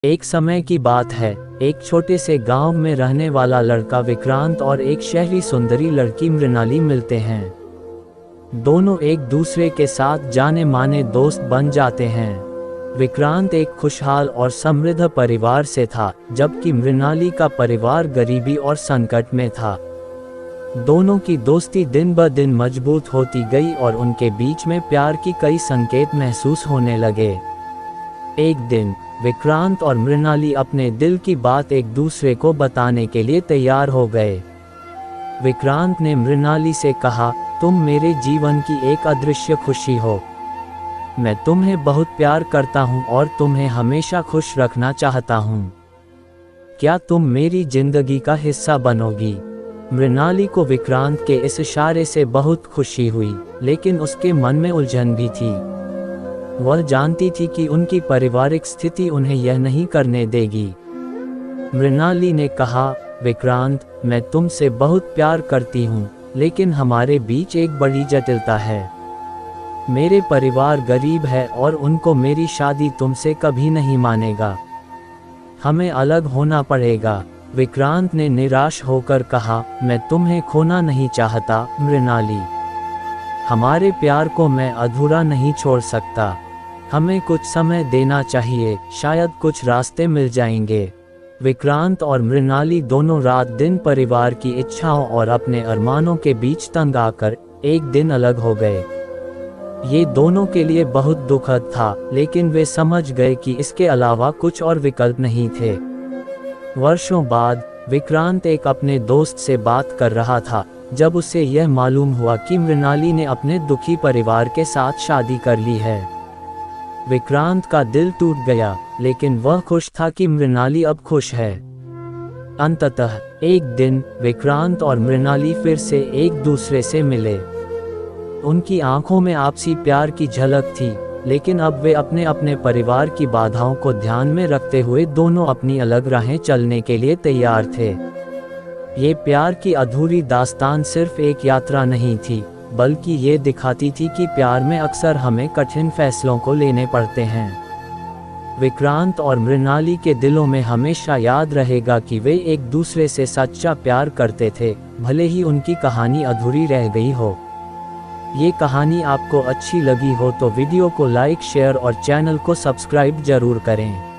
एक समय की बात है, एक छोटे से गांव में रहने वाला लड़का विक्रांत और एक शहरी सुंदरी लड़की मृणाली मिलते हैं। दोनों एक दूसरे के साथ जाने माने दोस्त बन जाते हैं। विक्रांत एक खुशहाल और समृद्ध परिवार से था, जबकि मृणाली का परिवार गरीबी और संकट में था। दोनों की दोस्ती दिन ब दिन मजबूत होती गई और उनके बीच में प्यार की कई संकेत महसूस होने लगे। एक दिन विक्रांत और मृणाली अपने दिल की बात एक दूसरे को बताने के लिए तैयार हो गए। विक्रांत ने मृणाली से कहा, तुम मेरे जीवन की एक अदृश्य खुशी हो। मैं तुम्हें बहुत प्यार करता हूं और तुम्हें हमेशा खुश रखना चाहता हूं। क्या तुम मेरी जिंदगी का हिस्सा बनोगी? मृणाली को विक्रांत के इस इशारे से बहुत खुशी हुई, लेकिन उसके मन में उलझन भी थी। वह जानती थी कि उनकी पारिवारिक स्थिति उन्हें यह नहीं करने देगी। मृणाली ने कहा, विक्रांत, मैं तुमसे बहुत प्यार करती हूँ, लेकिन हमारे बीच एक बड़ी जटिलता है। मेरे परिवार गरीब है और उनको मेरी शादी तुमसे कभी नहीं मानेगा। हमें अलग होना पड़ेगा। विक्रांत ने निराश होकर कहा, मैं तुम्हें खोना नहीं चाहता मृणाली। हमारे प्यार को मैं अधूरा नहीं छोड़ सकता। हमें कुछ समय देना चाहिए, शायद कुछ रास्ते मिल जाएंगे। विक्रांत और मृणाली दोनों रात दिन परिवार की इच्छाओं और अपने अरमानों के बीच तंग आकर एक दिन अलग हो गए। ये दोनों के लिए बहुत दुखद था, लेकिन वे समझ गए कि इसके अलावा कुछ और विकल्प नहीं थे। वर्षों बाद विक्रांत एक अपने दोस्त से बात कर रहा था, जब उसे यह मालूम हुआ कि मृणाली ने अपने दुखी परिवार के साथ शादी कर ली है। विक्रांत का दिल टूट गया, लेकिन वह खुश था कि मृणाली अब खुश है। अंततः एक दिन विक्रांत और मृणाली फिर से एक दूसरे से मिले। उनकी आंखों में आपसी प्यार की झलक थी, लेकिन अब वे अपने अपने परिवार की बाधाओं को ध्यान में रखते हुए दोनों अपनी अलग राहें चलने के लिए तैयार थे। ये प्यार की अधूरी दास्तान सिर्फ एक यात्रा नहीं थी, बल्कि ये दिखाती थी कि प्यार में अक्सर हमें कठिन फैसलों को लेने पड़ते हैं। विक्रांत और मृणाली के दिलों में हमेशा याद रहेगा कि वे एक दूसरे से सच्चा प्यार करते थे, भले ही उनकी कहानी अधूरी रह गई हो। ये कहानी आपको अच्छी लगी हो तो वीडियो को लाइक, शेयर और चैनल को सब्सक्राइब जरूर करें।